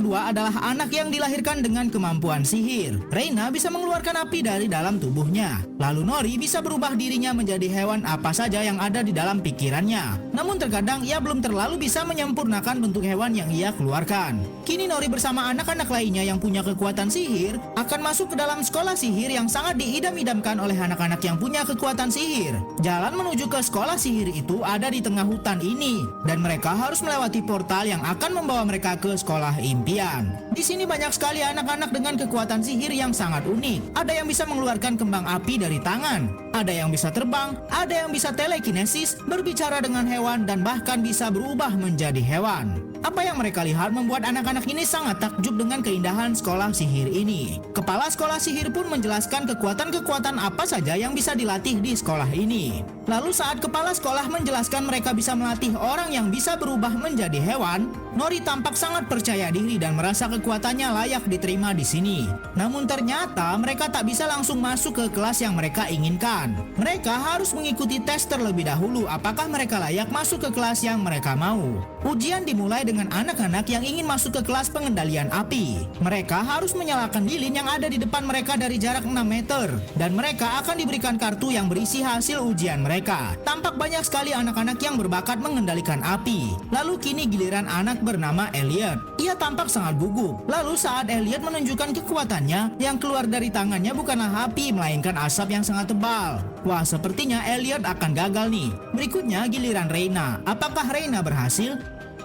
berdua adalah anak yang dilahirkan dengan kemampuan sihir. Reina bisa mengeluarkan api dari dalam tubuhnya. Lalu Nori bisa berubah dirinya menjadi hewan apa saja yang ada di dalam pikirannya. Namun terkadang ia belum terlalu bisa menyempurnakan bentuk hewan yang ia keluarkan. Kini Nori bersama anak-anak lainnya yang punya kekuatan sihir akan masuk ke dalam sekolah sihir yang sangat diidam-idamkan oleh anak-anak yang punya kekuatan sihir. Jalan menuju ke sekolah sihir itu ada di tengah hutan ini, dan mereka harus melewati portal yang akan membawa mereka ke sekolah impian. Di sini banyak sekali anak-anak dengan kekuatan sihir yang sangat unik. Ada yang bisa mengeluarkan kembang api dari tangan, ada yang bisa terbang, ada yang bisa telekinesis, berbicara dengan hewan, dan bahkan bisa berubah menjadi hewan. Apa yang mereka lihat membuat anak-anak ini sangat takjub dengan keindahan sekolah sihir ini. Kepala sekolah sihir pun menjelaskan kekuatan-kekuatan apa saja yang bisa dilatih di sekolah ini. Lalu saat kepala sekolah menjelaskan mereka bisa melatih orang yang bisa berubah menjadi hewan, Nori tampak sangat percaya diri dan merasa kekuatannya layak diterima di sini. Namun ternyata mereka tak bisa langsung masuk ke kelas yang mereka inginkan. Mereka harus mengikuti tes terlebih dahulu apakah mereka layak masuk ke kelas yang mereka mau. Ujian dimulai dengan anak-anak yang ingin masuk ke kelas pengendalian api. Mereka harus menyalakan lilin yang ada di depan mereka dari jarak 6 meter, dan mereka akan diberikan kartu yang berisi hasil ujian mereka. Tampak banyak sekali anak-anak yang berbakat mengendalikan api. Lalu kini giliran anak bernama Elliot. Ia tampak sangat gugup. Lalu saat Elliot menunjukkan kekuatannya, yang keluar dari tangannya bukanlah api melainkan asap yang sangat tebal. Wah, sepertinya Elliot akan gagal nih. Berikutnya giliran Reina. Apakah Reina berhasil?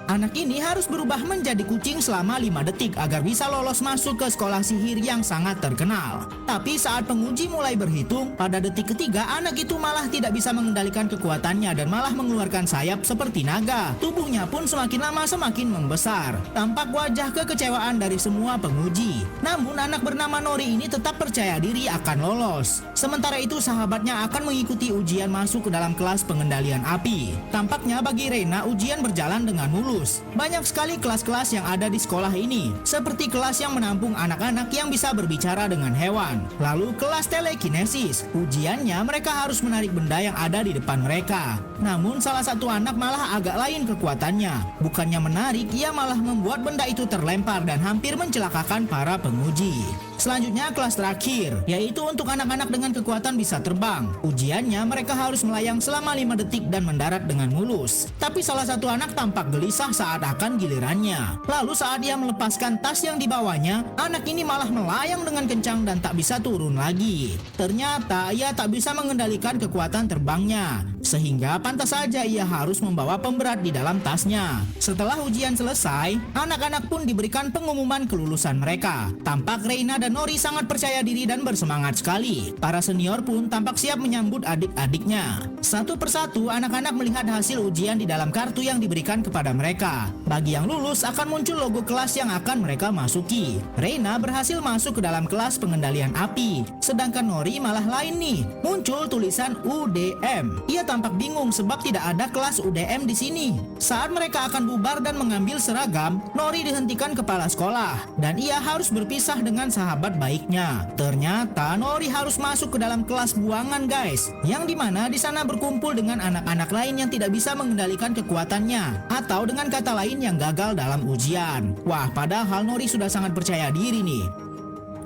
Anak ini harus berubah menjadi kucing selama 5 detik agar bisa lolos masuk ke sekolah sihir yang sangat terkenal. Tapi saat penguji mulai berhitung, pada detik ketiga anak itu malah tidak bisa mengendalikan kekuatannya dan malah mengeluarkan sayap seperti naga. Tubuhnya pun semakin lama semakin membesar. Tampak wajah kekecewaan dari semua penguji. Namun anak bernama Nori ini tetap percaya diri akan lolos. Sementara itu sahabatnya akan mengikuti ujian masuk ke dalam kelas pengendalian api. Tampaknya bagi Reina ujian berjalan dengan mulus. Banyak sekali kelas-kelas yang ada di sekolah ini, seperti kelas yang menampung anak-anak yang bisa berbicara dengan hewan. Lalu kelas telekinesis, ujiannya mereka harus menarik benda yang ada di depan mereka. Namun salah satu anak malah agak lain kekuatannya. Bukannya menarik, ia malah membuat benda itu terlempar dan hampir mencelakakan para penguji. Selanjutnya kelas terakhir, yaitu untuk anak-anak dengan kekuatan bisa terbang. Ujiannya mereka harus melayang selama 5 detik dan mendarat dengan mulus. Tapi salah satu anak tampak gelisah saat akan gilirannya. Lalu saat ia melepaskan tas yang dibawanya, anak ini malah melayang dengan kencang dan tak bisa turun lagi. Ternyata ia tak bisa mengendalikan kekuatan terbangnya, sehingga pantas saja ia harus membawa pemberat di dalam tasnya. Setelah ujian selesai, anak-anak pun diberikan pengumuman kelulusan mereka. Tampak Reina dan Nori sangat percaya diri dan bersemangat sekali. Para senior pun tampak siap menyambut adik-adiknya. Satu persatu anak-anak melihat hasil ujian di dalam kartu yang diberikan kepada mereka. Bagi yang lulus akan muncul logo kelas yang akan mereka masuki. Reina berhasil masuk ke dalam kelas pengendalian api, sedangkan Nori malah lain nih. Muncul tulisan UDM. Ia tampak bingung sebab tidak ada kelas UDM di sini. Saat mereka akan bubar dan mengambil seragam, Nori dihentikan kepala sekolah dan ia harus berpisah dengan sahabat baiknya. Ternyata Nori harus masuk ke dalam kelas buangan guys, yang dimana di sana berkumpul dengan anak-anak lain yang tidak bisa mengendalikan kekuatannya, atau dengan kata lain yang gagal dalam ujian. Wah, padahal Nori sudah sangat percaya diri nih.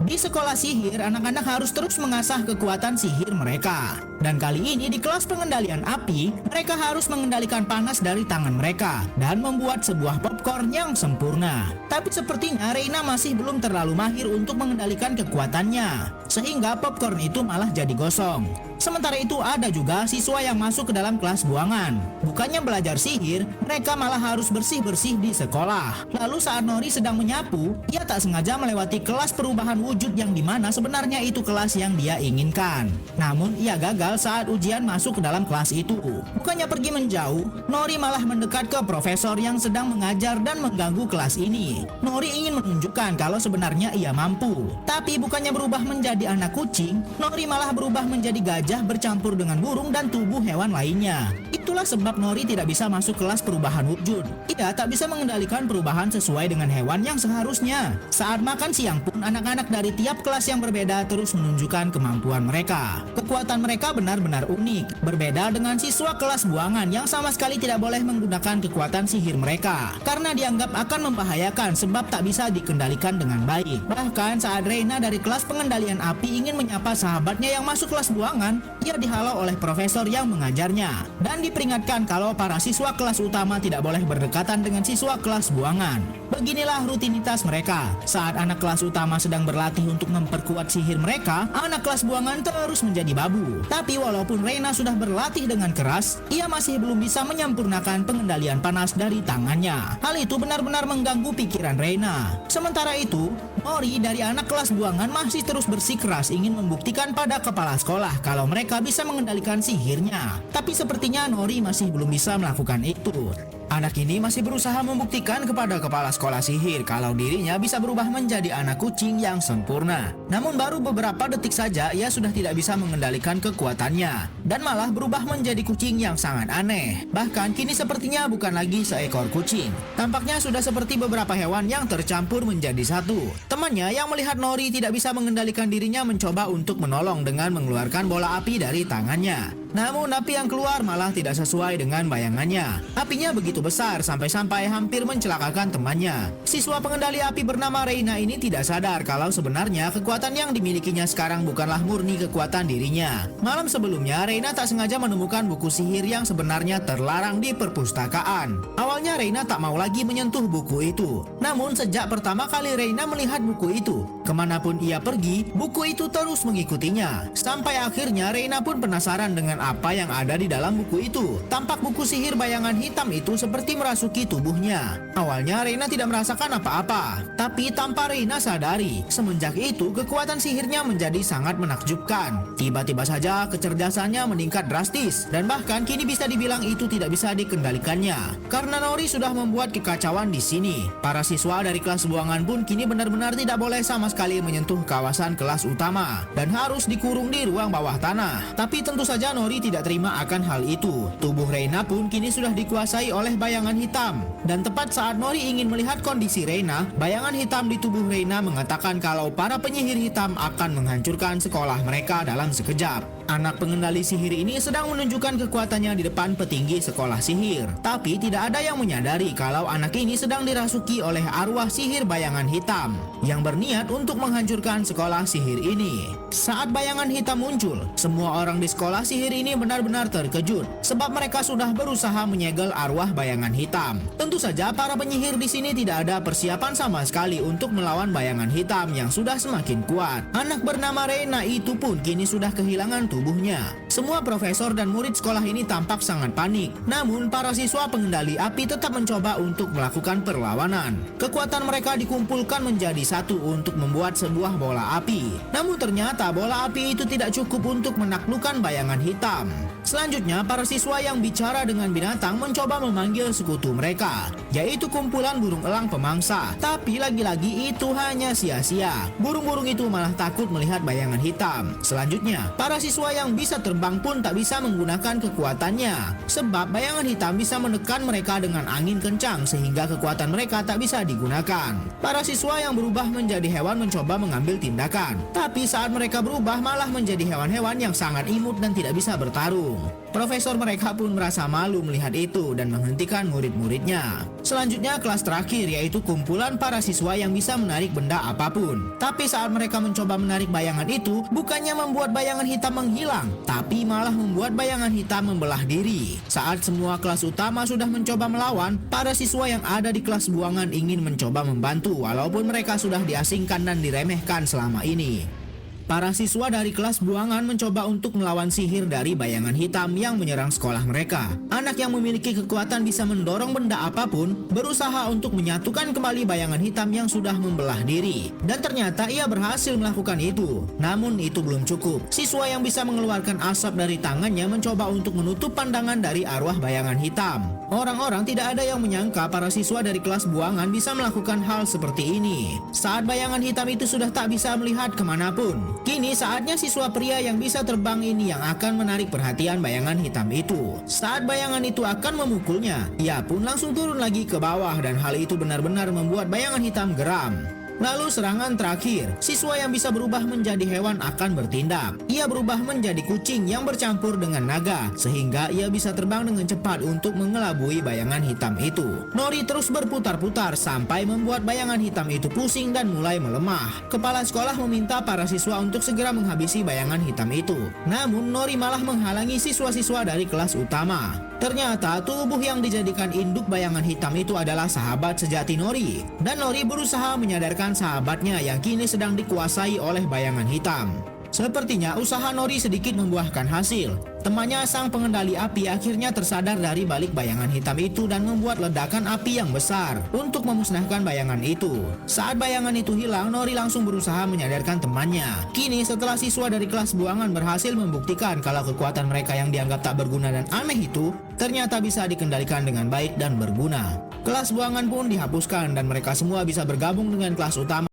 Di sekolah sihir, anak-anak harus terus mengasah kekuatan sihir mereka. Dan kali ini di kelas pengendalian api, mereka harus mengendalikan panas dari tangan mereka dan membuat sebuah popcorn yang sempurna. Tapi sepertinya Reina masih belum terlalu mahir untuk mengendalikan kekuatannya, sehingga popcorn itu malah jadi gosong. Sementara itu ada juga siswa yang masuk ke dalam kelas buangan. Bukannya belajar sihir, mereka malah harus bersih-bersih di sekolah. Lalu saat Nori sedang menyapu, ia tak sengaja melewati kelas perubahan wujud yang dimana sebenarnya itu kelas yang dia inginkan. Namun ia gagal saat ujian masuk ke dalam kelas itu. Bukannya pergi menjauh, Nori malah mendekat ke profesor yang sedang mengajar dan mengganggu kelas ini. Nori ingin menunjukkan kalau sebenarnya ia mampu. Tapi bukannya berubah menjadi anak kucing, Nori malah berubah menjadi gajah bercampur dengan burung dan tubuh hewan lainnya. Itu Itulah sebab Nori tidak bisa masuk kelas perubahan wujud. Ia tak bisa mengendalikan perubahan sesuai dengan hewan yang seharusnya. Saat makan siang pun anak-anak dari tiap kelas yang berbeda terus menunjukkan kemampuan mereka. Kekuatan mereka benar-benar unik, berbeda dengan siswa kelas buangan yang sama sekali tidak boleh menggunakan kekuatan sihir mereka karena dianggap akan membahayakan sebab tak bisa dikendalikan dengan baik. Bahkan saat Reina dari kelas pengendalian api ingin menyapa sahabatnya yang masuk kelas buangan, ia dihalau oleh profesor yang mengajarnya dan diperingatkan kalau para siswa kelas utama tidak boleh berdekatan dengan siswa kelas buangan. Beginilah rutinitas mereka. Saat anak kelas utama sedang berlatih untuk memperkuat sihir mereka, anak kelas buangan terus menjadi babu. Tapi walaupun Reina sudah berlatih dengan keras, ia masih belum bisa menyempurnakan pengendalian panas dari tangannya. Hal itu benar-benar mengganggu pikiran Reina. Sementara itu, Nori dari anak kelas buangan masih terus bersikeras ingin membuktikan pada kepala sekolah kalau mereka bisa mengendalikan sihirnya. Tapi sepertinya Nori masih belum bisa melakukan itu. Anak ini masih berusaha membuktikan kepada kepala sekolah sihir kalau dirinya bisa berubah menjadi anak kucing yang sempurna. Namun baru beberapa detik saja ia sudah tidak bisa mengendalikan kekuatannya dan malah berubah menjadi kucing yang sangat aneh. Bahkan kini sepertinya bukan lagi seekor kucing. Tampaknya sudah seperti beberapa hewan yang tercampur menjadi satu. Temannya yang melihat Nori tidak bisa mengendalikan dirinya mencoba untuk menolong dengan mengeluarkan bola api dari tangannya. Namun api yang keluar malah tidak sesuai dengan bayangannya. Apinya begitu besar sampai-sampai hampir mencelakakan temannya. Siswa pengendali api bernama Reina ini tidak sadar kalau sebenarnya kekuatan yang dimilikinya sekarang bukanlah murni kekuatan dirinya. Malam sebelumnya Reina tak sengaja menemukan buku sihir yang sebenarnya terlarang di perpustakaan. Awalnya Reina tak mau lagi menyentuh buku itu. Namun sejak pertama kali Reina melihat buku itu, kemanapun ia pergi, buku itu terus mengikutinya. Sampai akhirnya Reina pun penasaran dengan apa yang ada di dalam buku itu. Tampak buku sihir bayangan hitam itu seperti merasuki tubuhnya. Awalnya Reina tidak merasakan apa-apa, tapi tanpa Reina sadari, semenjak itu kekuatan sihirnya menjadi sangat menakjubkan. Tiba-tiba saja kecerdasannya meningkat drastis, dan bahkan kini bisa dibilang itu tidak bisa dikendalikannya. Karena Nori sudah membuat kekacauan di sini. Para siswa dari kelas buangan pun kini benar-benar tidak boleh sama sekali menyentuh kawasan kelas utama dan harus dikurung di ruang bawah tanah. Tapi tentu saja Nori tidak terima akan hal itu. Tubuh Reina pun kini sudah dikuasai oleh bayangan hitam. Dan tepat saat Nori ingin melihat kondisi Reina, bayangan hitam di tubuh Reina mengatakan kalau para penyihir hitam akan menghancurkan sekolah mereka dalam sekejap. Anak pengendali sihir ini sedang menunjukkan kekuatannya di depan petinggi sekolah sihir. Tapi tidak ada yang menyadari kalau anak ini sedang dirasuki oleh arwah sihir bayangan hitam yang berniat untuk menghancurkan sekolah sihir ini. Saat bayangan hitam muncul, semua orang di sekolah sihir ini benar-benar terkejut sebab mereka sudah berusaha menyegel arwah bayangan hitam. Tentu saja para penyihir di sini tidak ada persiapan sama sekali untuk melawan bayangan hitam yang sudah semakin kuat. Anak bernama Reina itu pun kini sudah kehilangan tubuhnya. Semua profesor dan murid sekolah ini tampak sangat panik. Namun para siswa pengendali api tetap mencoba untuk melakukan perlawanan. Kekuatan mereka dikumpulkan menjadi satu untuk membuat sebuah bola api. Namun ternyata bola api itu tidak cukup untuk menaklukkan bayangan hitam. Selanjutnya para siswa yang bicara dengan binatang mencoba memanggil sekutu mereka, yaitu kumpulan burung elang pemangsa. Tapi lagi-lagi itu hanya sia-sia. Burung-burung itu malah takut melihat bayangan hitam. Selanjutnya para siswa yang bisa terbang pun tak bisa menggunakan kekuatannya, sebab bayangan hitam bisa menekan mereka dengan angin kencang sehingga kekuatan mereka tak bisa digunakan. Para siswa yang berubah menjadi hewan mencoba mengambil tindakan, tapi saat mereka berubah malah menjadi hewan-hewan yang sangat imut dan tidak bisa bertarung. Profesor mereka pun merasa malu melihat itu dan menghentikan murid-muridnya. Selanjutnya kelas terakhir, yaitu kumpulan para siswa yang bisa menarik benda apapun. Tapi saat mereka mencoba menarik bayangan itu, bukannya membuat bayangan hitam menghilang, tapi malah membuat bayangan hitam membelah diri. Saat semua kelas utama sudah mencoba melawan, para siswa yang ada di kelas buangan ingin mencoba membantu walaupun mereka sudah diasingkan dan diremehkan selama ini. Para siswa dari kelas buangan mencoba untuk melawan sihir dari bayangan hitam yang menyerang sekolah mereka. Anak yang memiliki kekuatan bisa mendorong benda apapun berusaha untuk menyatukan kembali bayangan hitam yang sudah membelah diri. Dan ternyata ia berhasil melakukan itu. Namun itu belum cukup. Siswa yang bisa mengeluarkan asap dari tangannya mencoba untuk menutup pandangan dari arwah bayangan hitam. Orang-orang tidak ada yang menyangka para siswa dari kelas buangan bisa melakukan hal seperti ini. Saat bayangan hitam itu sudah tak bisa melihat kemanapun, kini saatnya siswa pria yang bisa terbang ini yang akan menarik perhatian bayangan hitam itu. Saat bayangan itu akan memukulnya, ia pun langsung turun lagi ke bawah dan hal itu benar-benar membuat bayangan hitam geram. Lalu serangan terakhir, siswa yang bisa berubah menjadi hewan akan bertindak. Ia berubah menjadi kucing yang bercampur dengan naga, sehingga ia bisa terbang dengan cepat untuk mengelabui bayangan hitam itu. Nori terus berputar-putar sampai membuat bayangan hitam itu pusing dan mulai melemah. Kepala sekolah meminta para siswa untuk segera menghabisi bayangan hitam itu. Namun Nori malah menghalangi siswa-siswa dari kelas utama. Ternyata tubuh yang dijadikan induk bayangan hitam itu adalah sahabat sejati Nori. Dan Nori berusaha menyadarkan sahabatnya yang kini sedang dikuasai oleh bayangan hitam. Sepertinya usaha Nori sedikit membuahkan hasil. Temannya sang pengendali api akhirnya tersadar dari balik bayangan hitam itu dan membuat ledakan api yang besar untuk memusnahkan bayangan itu. Saat bayangan itu hilang, Nori langsung berusaha menyadarkan temannya. Kini setelah siswa dari kelas buangan berhasil membuktikan kalau kekuatan mereka yang dianggap tak berguna dan aneh itu ternyata bisa dikendalikan dengan baik dan berguna. Kelas buangan pun dihapuskan dan mereka semua bisa bergabung dengan kelas utama.